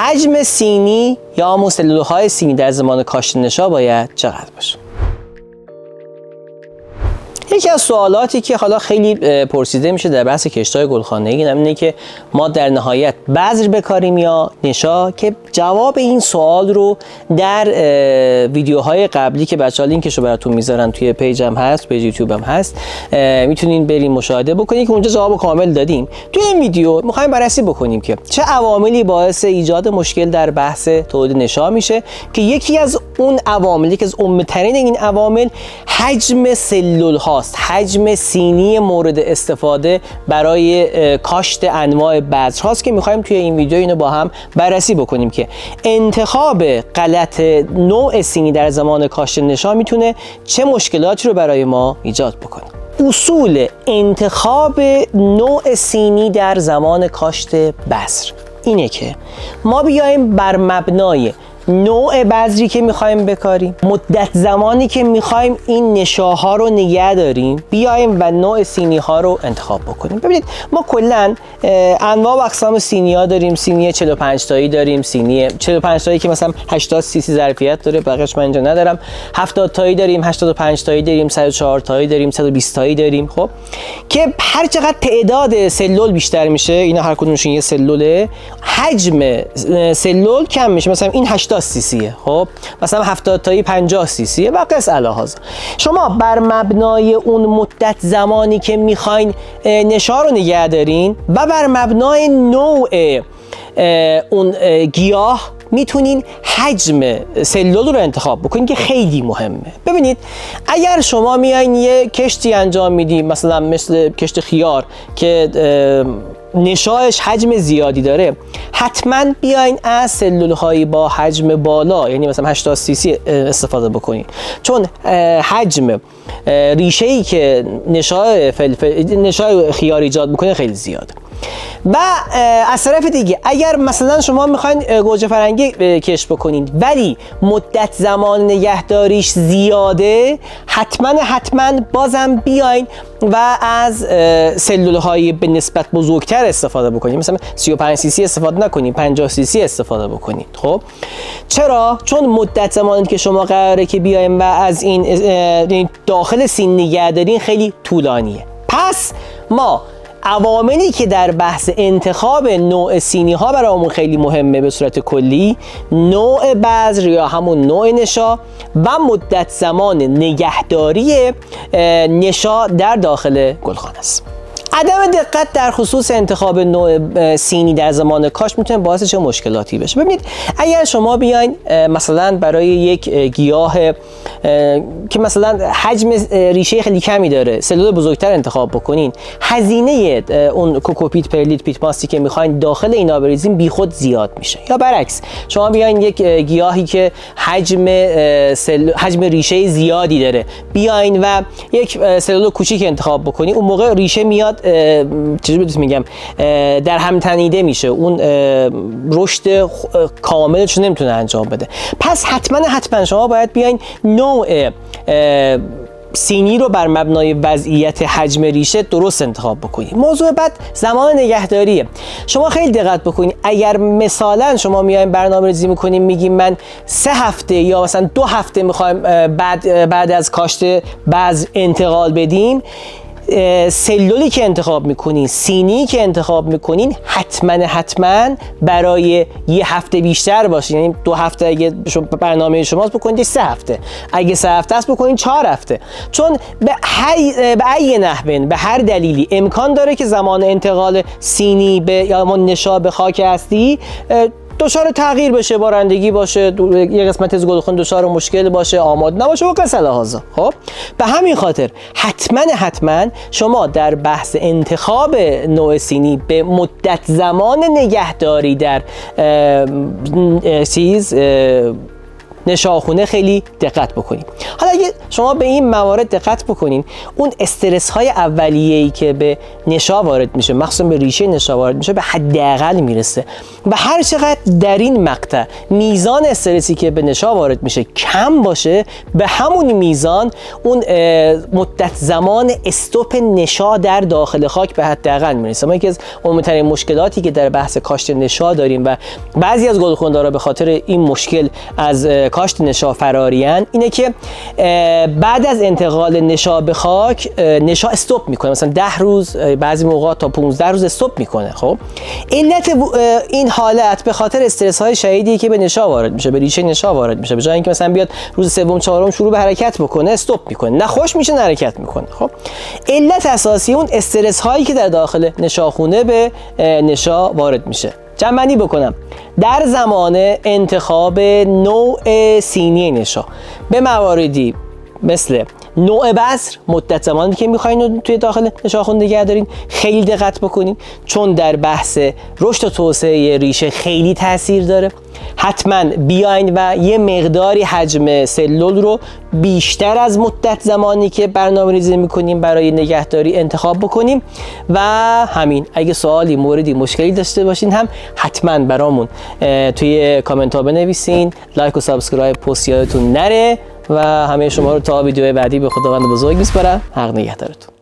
حجم سینی یا همون سلولهای سینی در زمان کاشت نشا باید چقدر باشه؟ یکی از سوالاتی که حالا خیلی پرسیده میشه در بحث کشت‌های گلخانه‌ای اینه که ما در نهایت بذر بکاریم یا نشا، که جواب این سوال رو در ویدیوهای قبلی که بچه‌ها لینکش رو براتون میذارن توی پیجم هست، پیج یوتیوبم هست، میتونین برین مشاهده بکنین که اونجا جواب کامل دادیم. توی این ویدیو می‌خوایم بررسی بکنیم که چه عواملی باعث ایجاد مشکل در بحث تولید نشا میشه، که یکی از اون عواملی که از عمده‌ترین این عوامل حجم سلول ها، حجم سینی مورد استفاده برای کاشت انواع بذر هاست، که میخوایم توی این ویدیو اینو با هم بررسی بکنیم که انتخاب غلط نوع سینی در زمان کاشت نشا میتونه چه مشکلاتی رو برای ما ایجاد بکنه. اصول انتخاب نوع سینی در زمان کاشت بذر اینه که ما بیایم بر مبنای نوع بذری که میخوایم بکاریم، مدت زمانی که میخوایم این نشاها رو نگه داریم، بیایم و نوع سینی ها رو انتخاب بکنیم. ببینید ما کلا انواع و اقسام سینی ها داریم. سینی 45 تایی داریم، سینی 45 تایی که مثلا 80 سی سی ظرفیت داره، بقیه‌اش من اینجا ندارم. 70 تایی داریم، 85 تایی داریم، 104 تایی داریم، 120 تایی داریم. خب که هر چقدر تعداد سلول بیشتر میشه، اینا هر کدومشون یه سلوله، حجم سلول کم میشه. مثلا این 80 سی سیه، خب مثلا 70 تایی 50 سی سیه و قص الهاذا. شما بر مبنای اون مدت زمانی که میخواین نشا رو نگه دارین و بر مبنای نوع اون گیاه میتونین حجم سلول رو انتخاب بکنین که خیلی مهمه. ببینید اگر شما میاین یه کشتی انجام میدین، مثلا مثل کشت خیار که نشاش حجم زیادی داره، حتما بیاین از سلول‌های با حجم بالا، یعنی مثلا 80 سی سی استفاده بکنین، چون حجم ریشه‌ای که نشای خیار ایجاد میکنه خیلی زیاده. و از طرف دیگه اگر مثلا شما میخواین گوجه فرنگی کشت بکنین ولی مدت زمان نگهداریش زیاده، حتما بازم بیاین و از سلول‌های به نسبت بزرگتر استفاده بکنین. مثلا 35 سی سی استفاده نکنین، 50 سی سی استفاده بکنین. خب چرا؟ چون مدت زمانی که شما قراره که بیاین و از این داخل سین نگه دارین خیلی طولانیه. پس ما عواملی که در بحث انتخاب نوع سینی ها برامون خیلی مهمه به صورت کلی، نوع بذر یا همون نوع نشا و مدت زمان نگهداری نشا در داخل گلخانه است. عدم دقت در خصوص انتخاب نوع سینی در زمان کاشت میتونه باعث چه مشکلاتی بشه. ببینید اگر شما بیاین مثلا برای یک گیاه که مثلا حجم ریشه خیلی کمی داره سلول بزرگتر انتخاب بکنین، هزینه اون کوکوپیت، پرلیت، پیت ماستی که میخواین داخل اینا بریزین بیخود زیاد میشه. یا برعکس شما بیاین یک گیاهی که حجم ریشه زیادی داره، بیاین و یک سلول کوچیک انتخاب بکنین، اون موقع ریشه میاد چجوری میگم در هم تنیده میشه، اون رشد کاملش نمیتونه انجام بده. پس حتما شما باید بیاین نوع سینی رو بر مبنای وضعیت حجم ریشه درست انتخاب بکنید. موضوع بعد زمان نگهداریه. شما خیلی دقت بکنید. اگر مثلا شما میایم برنامه‌ریزی میکنیم میگیم من 3 هفته یا مثلا 2 هفته میخوایم بعد از کاشت بذر انتقال بدیم، سلولی که انتخاب میکنین، سینی که انتخاب میکنین حتما برای یه هفته بیشتر باشه. یعنی 2 هفته اگه برنامه شماست بکنید 3 هفته، اگه 3 هفته است بکنید 4 هفته، چون به ای نحوین به هر دلیلی امکان داره که زمان انتقال سینی به یا نشا به خاک هستی دچار تغییر بشه، بارندگی باشه، یه قسمت از گلخن دچار مشکل باشه، آماده نباشه و قصه لحاظا. خب به همین خاطر حتما شما در بحث انتخاب نوع سینی به مدت زمان نگهداری در نشاخونه خیلی دقت بکنیم. حالا اگه شما به این موارد دقت بکنین، اون استرس های اولیه‌ای که به نشا وارد میشه، مخصوصا به ریشه نشا وارد میشه، به حداقل میرسه و هر چقدر در این مقطع میزان استرسی که به نشا وارد میشه کم باشه، به همون میزان اون مدت زمان استوپ نشا در داخل خاک به حداقل میرسه. ما یکی از عمومی‌ترین مشکلاتی که در بحث کاشت نشا داریم و بعضی از گلخنده‌ها به خاطر این مشکل از کاشت نشا فرارین، اینه که بعد از انتقال نشا به خاک نشا استوپ میکنه، مثلا 10 روز، بعضی موقع تا 15 روز استوپ میکنه. خب علت این حالت به خاطر استرس های شدیدی که به نشا وارد میشه، به ریشه نشا وارد میشه. به جای اینکه مثلا بیاد روز سوم چهارم شروع به حرکت بکنه، استوپ میکنه، نه خوش میشه نه حرکت میکنه. خب علت اساسی اون استرس هایی که در داخل نشاخونه به نشا وارد میشه. جمع‌بندی بکنم، در زمان انتخاب نوع سینی نشا به مواردی مثل نوع بذر، مدت زمانی که میخواین توی داخل نشاخون نگه دارین خیلی دقت بکنین، چون در بحث رشد و توسعه ریشه خیلی تاثیر داره. حتما بیاین و یه مقداری حجم سلول رو بیشتر از مدت زمانی که برنامه‌ریزی میکنیم برای نگهداری انتخاب بکنیم. و همین، اگه سوالی، موردی، مشکلی داشته باشین هم حتما برامون توی کامنت ها بنویسین. لایک و سابسکرایب، پست یادتون نره و همه شما رو تا ویدیو بعدی به خداوند بزرگ میسپارم. حق نگهدارتون.